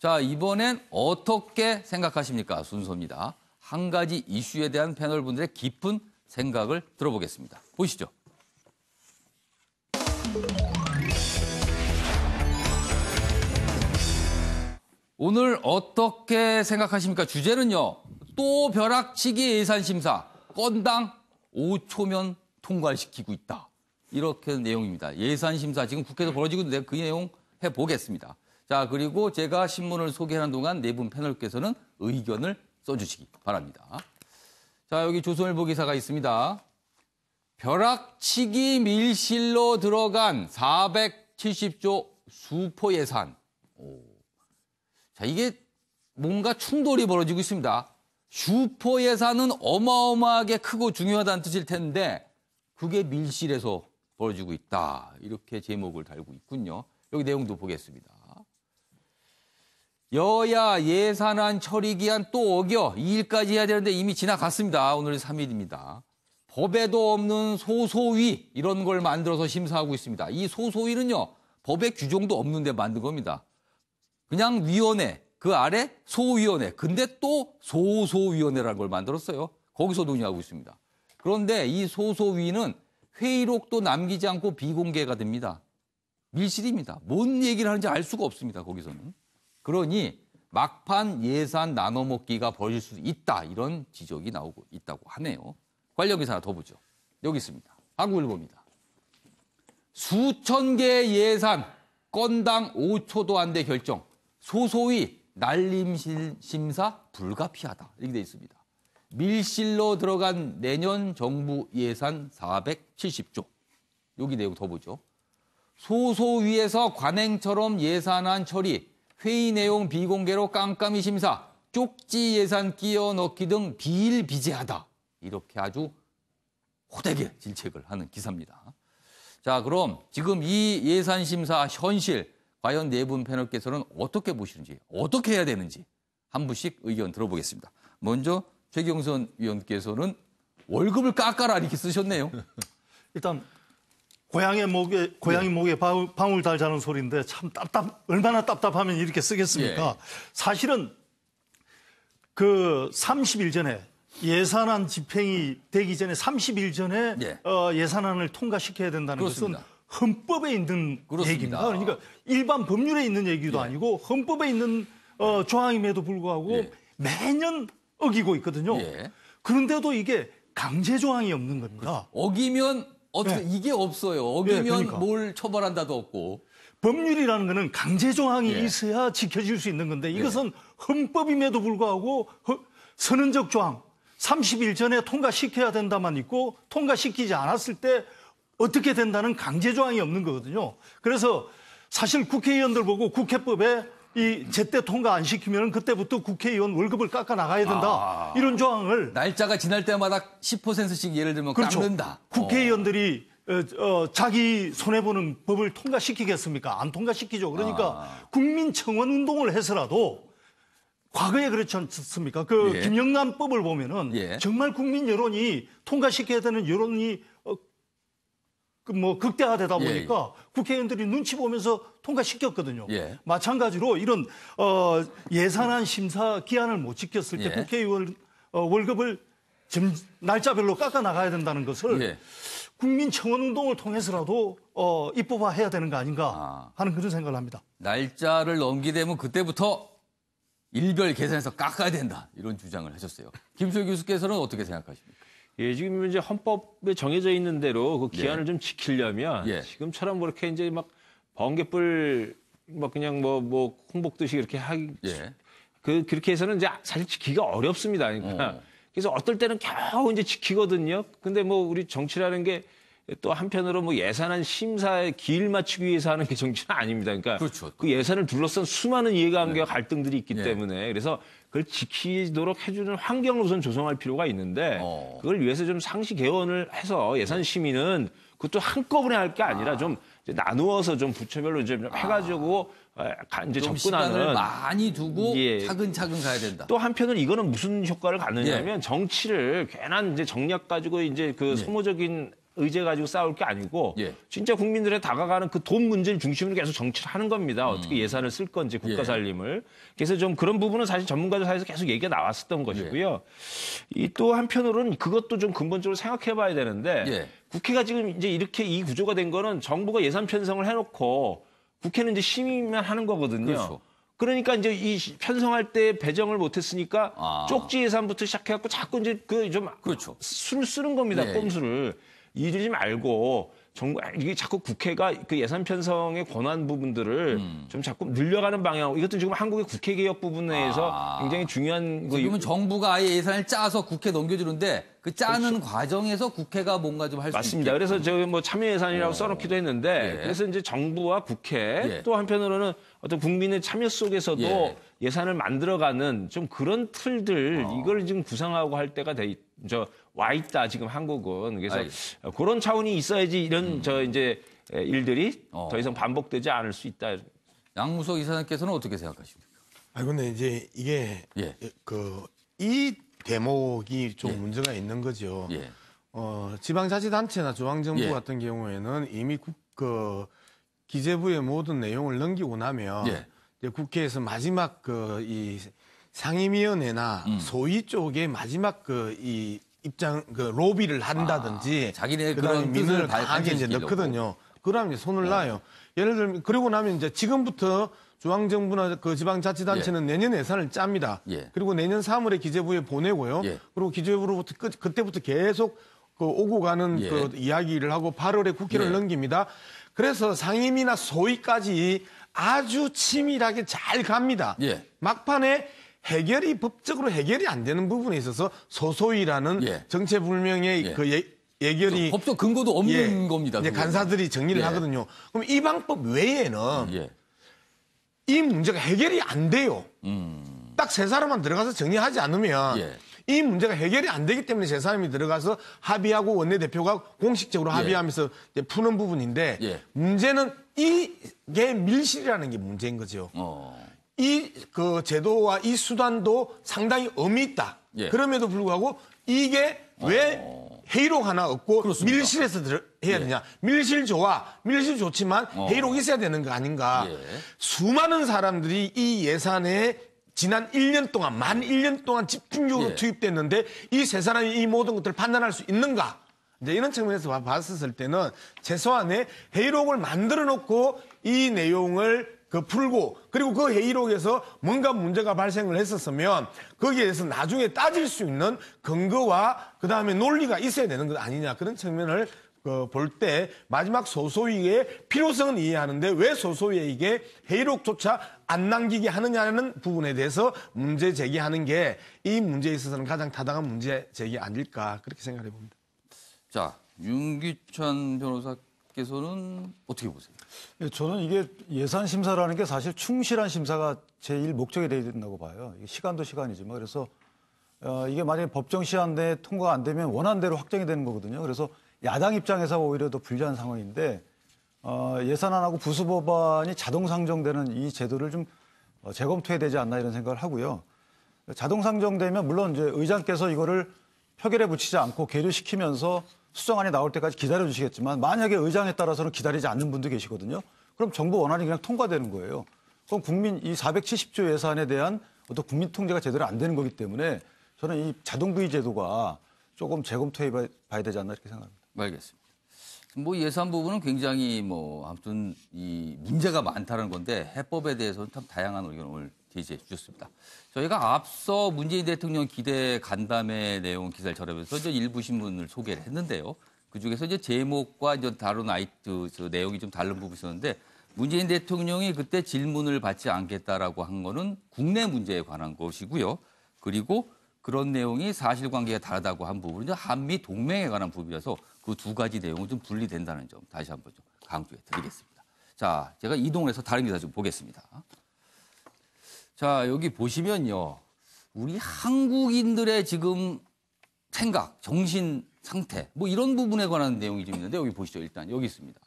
자, 이번엔 어떻게 생각하십니까? 순서입니다. 한 가지 이슈에 대한 패널분들의 깊은 생각을 들어보겠습니다. 보시죠. 오늘 어떻게 생각하십니까? 주제는요. 또 벼락치기 예산심사 건당 5초면 통과시키고 있다. 이렇게 내용입니다. 예산심사 지금 국회에서 벌어지고 있는데 그 내용 해보겠습니다. 자, 그리고 제가 신문을 소개하는 동안 네 분 패널께서는 의견을 써주시기 바랍니다. 자, 여기 조선일보 기사가 있습니다. 벼락치기 밀실로 들어간 470조 수포 예산. 자, 이게 뭔가 충돌이 벌어지고 있습니다. 슈퍼 예산은 어마어마하게 크고 중요하다는 뜻일 텐데 그게 밀실에서 벌어지고 있다. 이렇게 제목을 달고 있군요. 여기 내용도 보겠습니다. 여야 예산안 처리 기한 또 어겨 2일까지 해야 되는데 이미 지나갔습니다. 오늘 3일입니다. 법에도 없는 소소위 이런 걸 만들어서 심사하고 있습니다. 이 소소위는요. 법에 규정도 없는데 만든 겁니다. 그냥 위원회, 그 아래 소위원회. 근데 또 소소위원회라는 걸 만들었어요. 거기서 논의하고 있습니다. 그런데 이 소소위는 회의록도 남기지 않고 비공개가 됩니다. 밀실입니다. 뭔 얘기를 하는지 알 수가 없습니다. 거기서는. 그러니 막판 예산 나눠먹기가 벌어질 수 있다. 이런 지적이 나오고 있다고 하네요. 관련 기사 하나 더 보죠. 여기 있습니다. 한국일보입니다. 수천 개의 예산 건당 5초도 안 돼 결정. 소소위 날림심사 불가피하다. 이렇게 돼 있습니다. 밀실로 들어간 내년 정부 예산 470조. 여기 내용 더 보죠. 소소위에서 관행처럼 예산안 처리, 회의 내용 비공개로 깜깜이 심사, 쪽지 예산 끼워 넣기 등 비일비재하다. 이렇게 아주 호되게 질책을 하는 기사입니다. 자, 그럼 지금 이 예산 심사 현실 과연 네 분 패널께서는 어떻게 보시는지, 어떻게 해야 되는지 한 분씩 의견 들어보겠습니다. 먼저 최경선 위원께서는 월급을 깎아라 이렇게 쓰셨네요. 일단 고양이 목에 방울 달자는 소리인데 참 얼마나 답답하면 이렇게 쓰겠습니까? 예. 사실은 그 30일 전에 예산안 집행이 되기 전에 30일 전에 예. 예산안을 통과시켜야 된다는 그렇습니다. 것은 헌법에 있는 그렇습니다. 얘기입니다. 그러니까 일반 법률에 있는 얘기도 예. 아니고 헌법에 있는 조항임에도 불구하고 예. 매년 어기고 있거든요. 예. 그런데도 이게 강제 조항이 없는 겁니다. 어기면 어떻게 네. 이게 없어요. 어기면 그러니까. 뭘 처벌한다도 없고. 법률이라는 거는 강제 조항이 예. 있어야 지켜질 수 있는 건데 이것은 헌법임에도 불구하고 선언적 조항 30일 전에 통과시켜야 된다만 있고 통과시키지 않았을 때 어떻게 된다는 강제 조항이 없는 거거든요. 그래서 사실 국회의원들 보고 국회법에 이 제때 통과 안 시키면 그때부터 국회의원 월급을 깎아 나가야 된다. 이런 조항을 날짜가 지날 때마다 10%씩 예를 들면 그렇죠. 깎는다. 국회의원들이 자기 손해보는 법을 통과시키겠습니까? 안 통과시키죠. 그러니까 국민청원 운동을 해서라도 과거에 그렇지 않습니까? 그 예. 김영란법을 보면은 예. 정말 국민 여론이 통과시켜야 되는 여론이 극대화되다 보니까 국회의원들이 눈치 보면서 통과시켰거든요. 예. 마찬가지로 이런 예산안 심사 기한을 못 지켰을 때 예. 국회의원 월급을 날짜별로 깎아 나가야 된다는 것을 예. 국민청원 운동을 통해서라도 입법화해야 되는 거 아닌가 하는 그런 생각을 합니다. 날짜를 넘기게 되면 그때부터 일별 계산해서 깎아야 된다. 이런 주장을 하셨어요. 김소희 교수께서는 어떻게 생각하십니까? 예, 지금 이제 헌법에 정해져 있는 대로 그 기한을 예. 좀 지키려면 예. 지금처럼 그렇게 이제 막 번개불 막 그냥 뭐 홍복듯이 이렇게 하기 예. 그렇게 해서는 이제 사실 지키기가 어렵습니다. 그러니까 그래서 어떨 때는 겨우 이제 지키거든요. 근데 뭐 우리 정치라는 게 또 한편으로 뭐 예산안 심사에 길 맞추기 위해서 하는 게 정치는 아닙니다. 그러니까 그렇죠. 그 예산을 둘러싼 수많은 이해관계와 갈등들이 있기 예. 때문에 그래서 그걸 지키도록 해주는 환경을 우선 조성할 필요가 있는데 그걸 위해서 좀 상시 개헌을 해서 예산 심의는 그것도 한꺼번에 할 게 아니라 좀 이제 나누어서 좀 부처별로 이제 좀 해가지고 이제 좀 시간을 접근하는 많이 두고 예. 차근차근 가야 된다. 또 한편은 이거는 무슨 효과를 갖느냐면 예. 정치를 괜한 이제 정략 가지고 이제 그 소모적인 의제 가지고 싸울 게 아니고 예. 진짜 국민들에 다가가는 그 돈 문제를 중심으로 계속 정치를 하는 겁니다. 어떻게 예산을 쓸 건지 국가 예. 살림을. 그래서 좀 그런 부분은 사실 전문가들 사이에서 계속 얘기가 나왔었던 것이고요. 이 또 한편으로는 그것도 좀 근본적으로 생각해 봐야 되는데 예. 국회가 지금 이제 이렇게 이 구조가 된 거는 정부가 예산 편성을 해놓고 국회는 이제 심의만 하는 거거든요. 그렇죠. 그러니까 이제 이 편성할 때 배정을 못했으니까 쪽지 예산부터 시작해갖고 자꾸 이제 그 좀 그렇죠. 술을 쓰는 겁니다. 예, 꼼수를. 이러지 말고 정부 이게 자꾸 국회가 그 예산 편성의 권한 부분들을 좀 자꾸 늘려가는 방향. 이것도 지금 한국의 국회 개혁 부분에서 굉장히 중요한 지금은 정부가 아예 예산을 짜서 국회에 넘겨주는데 그 짜는 과정에서 국회가 뭔가 좀 할 수 있게. 맞습니다. 그래서 저기 뭐 참여 예산이라고 써놓기도 했는데 예. 그래서 이제 정부와 국회 예. 또 한편으로는 어떤 국민의 참여 속에서도 예. 예산을 만들어가는 좀 그런 틀들 이걸 지금 구상하고 할 때가 와 있다 지금 한국은. 그래서 알겠습니다. 그런 차원이 있어야지 이런 이제 일들이 어. 더 이상 반복되지 않을 수 있다. 양무석 이사장께서는 어떻게 생각하십니까? 근데 이제 이게 예. 이 대목이 좀 예. 문제가 있는 거죠. 예. 지방자치단체나 중앙정부 예. 같은 경우에는 이미 기재부의 모든 내용을 넘기고 나면 예. 이제 국회에서 마지막 이 상임위원회나 소위 쪽에 마지막 이 입장 로비를 한다든지 자기네 그다음에 그런 뜻을 민원을 강하게 이제 발전시키려고. 넣거든요. 그러면 이제 손을 놔요. 예를 들면 그리고 나면 이제 지금부터 중앙정부나 그 지방자치단체는 내년 예산을 짭니다. 예. 그리고 내년 3월에 기재부에 보내고요. 예. 그리고 기재부로부터 그때부터 계속 오고 가는 예. 그 이야기를 하고 8월에 국회를 예. 넘깁니다. 그래서 상임위나 소위까지 아주 치밀하게 잘 갑니다. 예. 막판에 법적으로 해결이 안 되는 부분에 있어서 소소위라는 예. 정체불명의 예. 그 예결이 법적 근거도 없는 겁니다. 이제 그거는. 간사들이 정리를 예. 하거든요. 그럼 이 방법 외에는 예. 이 문제가 해결이 안 돼요. 딱 세 사람만 들어가서 정리하지 않으면 예. 이 문제가 해결이 안 되기 때문에 세 사람이 들어가서 합의하고 원내대표가 공식적으로 합의하면서 이제 푸는 부분인데 예. 문제는 이게 밀실이라는 게 문제인 거죠. 이 그 제도와 이 수단도 상당히 의미 있다. 예. 그럼에도 불구하고 이게 왜 회의록 하나 없고 그렇습니다. 밀실에서 해야 되냐. 밀실 좋지만 회의록 있어야 되는 거 아닌가. 예. 수많은 사람들이 이 예산에 지난 1년 동안, 만 1년 동안 집중적으로 예. 투입됐는데 이 세 사람이 이 모든 것들을 판단할 수 있는가. 이제 이런 측면에서 봤을 때는 최소한의 회의록을 만들어 놓고 이 내용을 풀고 그리고 그 회의록에서 뭔가 문제가 발생을 했었으면 거기에 대해서 나중에 따질 수 있는 근거와 그다음에 논리가 있어야 되는 것 아니냐 그런 측면을 볼 때 마지막 소소위의 필요성은 이해하는데 왜 소소위에게 회의록조차 안 남기게 하느냐는 부분에 대해서 문제 제기하는 게 이 문제에 있어서는 가장 타당한 문제 제기 아닐까 그렇게 생각해 봅니다. 자, 윤기찬 변호사께서는 어떻게 보세요? 예, 저는 이게 예산 심사라는 게 사실 충실한 심사가 제일 목적이 되어야 된다고 봐요. 이게 시간도 시간이지만 그래서 이게 만약에 법정 시한 내에 통과가 안 되면 원안대로 확정이 되는 거거든요. 그래서 야당 입장에서 오히려 더 불리한 상황인데 예산안하고 부수법안이 자동 상정되는 이 제도를 좀 재검토해야 되지 않나 이런 생각을 하고요. 자동 상정되면 물론 이제 의장께서 이거를 표결에 붙이지 않고 계류시키면서 수정안이 나올 때까지 기다려 주시겠지만 만약에 의장에 따라서는 기다리지 않는 분도 계시거든요. 그럼 정부 원안이 그냥 통과되는 거예요. 그럼 국민 이 470조 예산에 대한 어떤 국민 통제가 제대로 안 되는 거기 때문에 저는 이 자동부의 제도가 조금 재검토해 봐야 되지 않나 이렇게 생각합니다. 알겠습니다. 뭐 예산 부분은 굉장히 아무튼 이 문제가 많다는 건데 해법에 대해서는 참 다양한 의견을 오늘 제시해 주셨습니다. 저희가 앞서 문재인 대통령 기대 간담회 내용 기사를 전하면서 이제 일부 신문을 소개를 했는데요. 그 중에서 이제 제목과 이제 다룬 저 내용이 좀 다른 부분이 있었는데 문재인 대통령이 그때 질문을 받지 않겠다라고 한 거는 국내 문제에 관한 것이고요. 그리고 그런 내용이 사실관계가 다르다고 한 부분은 이제 한미 동맹에 관한 부분이라서 그 두 가지 내용은 좀 분리된다는 점 다시 한번 좀 강조해 드리겠습니다. 자, 제가 이동을 해서 다른 기사 좀 보겠습니다. 자, 여기 보시면요. 우리 한국인들의 지금 생각, 정신 상태, 뭐 이런 부분에 관한 내용이 좀 있는데 여기 보시죠. 일단 여기 있습니다.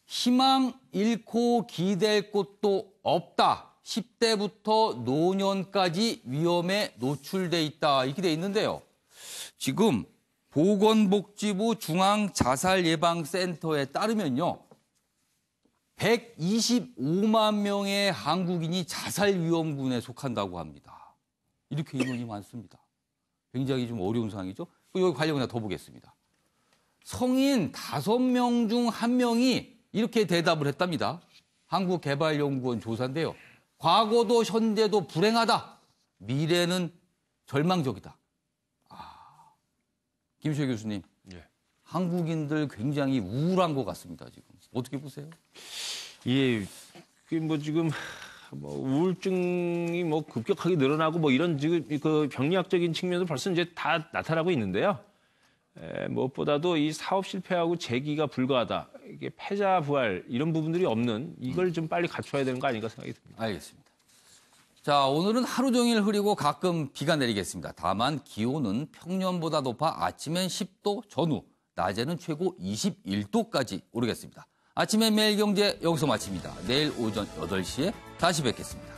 희망 잃고 기댈 곳도 없다. 10대부터 노년까지 위험에 노출돼 있다. 이렇게 돼 있는데요. 지금 보건복지부 중앙자살예방센터에 따르면요. 125만 명의 한국인이 자살위험군에 속한다고 합니다. 이렇게 인원이 많습니다. 굉장히 좀 어려운 상황이죠. 여기 관련 하나 더 보겠습니다. 성인 5명 중 1명이 이렇게 대답을 했답니다. 한국개발연구원 조사인데요. 과거도 현재도 불행하다. 미래는 절망적이다. 김시호 교수님, 한국인들 굉장히 우울한 것 같습니다. 지금 어떻게 보세요? 예, 뭐 지금 뭐 우울증이 뭐 급격하게 늘어나고 뭐 이런 지금 그 병리학적인 측면도 벌써 이제 다 나타나고 있는데요. 무엇보다도 이 사업 실패하고 재기가 불가하다. 이게 패자 부활 이런 부분들이 없는 이걸 좀 빨리 갖춰야 되는 거 아닌가 생각이 듭니다. 알겠습니다. 자, 오늘은 하루 종일 흐리고 가끔 비가 내리겠습니다. 다만 기온은 평년보다 높아 아침엔 10도 전후, 낮에는 최고 21도까지 오르겠습니다. 아침엔 매일경제 여기서 마칩니다. 내일 오전 8시에 다시 뵙겠습니다.